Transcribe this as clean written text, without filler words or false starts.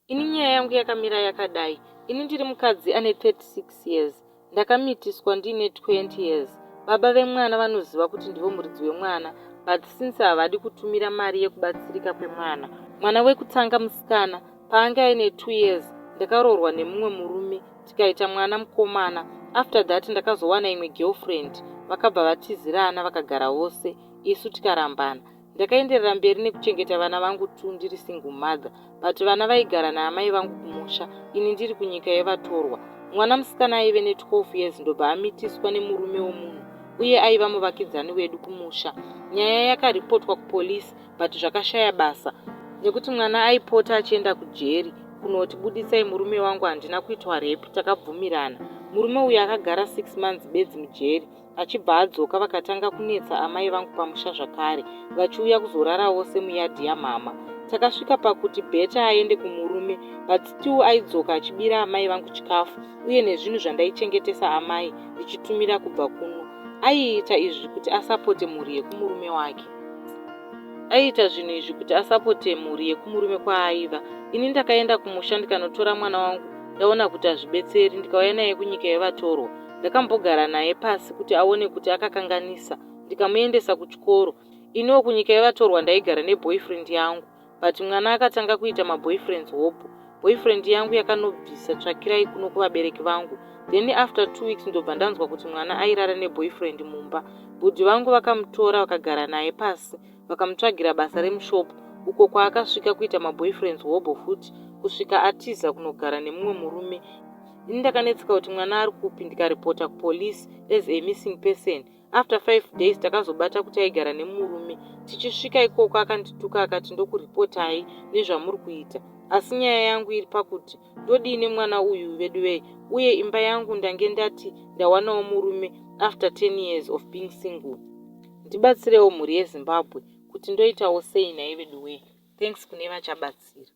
Ini nyaya yangu yakamira yakadai. Ini ndiri mukadzi ane 36 years. Ndakamitiswa ndine 20 years. Baba vemwana vanoziva kuti ndivo muridzi wemwana, but since havadi kutumira mari yekubatsirika kwemwana. Mwana wekutanga musikana paanga aine 2 years ndakaroorwa nemumwe murume tikaita mwana mukomana. After that ndakazowana imwe girlfriend, vakabva vatizirana vakagara vose, isu tikarambana. Ndakaenderera mberi nekuchengeta vana vangu tu ndiri single mother, but vana vaigara naamai vangu kumusha, ini ndiri kunyika yevatorwa. Mwana musikana aive ne12 years ndobva amitiswa nemurume womunhu, uye aiva muvakidzani wedu kumusha. Nyaya yakaripotwa kupolisi, but zvakashaya basa, nekuti mwana aipota achienda kujeri kunoti budisai murume wangu handina kuitwa rape. Takabvumirana. Murume uyu akagara 6 months bedzi mujeri, achibva adzoka vakatanga kunetsa amai vangu pamusha zvakare, vachiuya kuzorarawo semuyadhi yamama. Takasvika pakuti bheta aende kumurume, but still aidzoka achibira amai vangu chikafu uye nezvinhu zvandaichengetesa amai ndichitumira kubva kuno. Aiita izvi kuti asapote mhuri yekumurume wake. Aiita zvinhu izvi kuti asapote mhuri yekumurume kwaaiva. Ini ndakaenda kumusha ndikanotora mwana wangu, ndaona kuti hazvibetseri, ndikauya naye kunyika yevatorwa. Ndakambogara naye pasi kuti aone kuti akakanganisa, ndikamuendesa kuchikoro. Iniwo kunyika yevatorwa ndaigara neboyfriend yangu, but mwana akatanga kuita maboyfriends hopo. Boyfriend yangu yakanobvisa tsvakirai kuno kuvabereki vangu. Then after 2 weeks ndobva ndanzwa kuti mwana airara neboyfriend mumba. Bhudhi vangu vakamutora vakagara naye pasi, vakamutsvagira basa remushopu, uko kwaakasvika kuita maboyfriends hobo futi, kusvika atiza kunogara nemumwe murume. Ini ndakanetseka kuti mwana ari kupi, ndikaripota kupolisi as a missing person. After 5 days takazobata kuti aigara nemurume. Tichisvika ikoko akandituka akati ndokuripotai nezvamuri kuita. Asi nyaya yangu iri pakuti ndodini mwana uyu vedu vei, uye imba yangu ndange ndati ndawanawo murume after 10 years of being single. Ndibatsirewo mhuri yeZimbabwe kuti ndoitawo sei naye vedu wei. Thanks kune vachabatsira.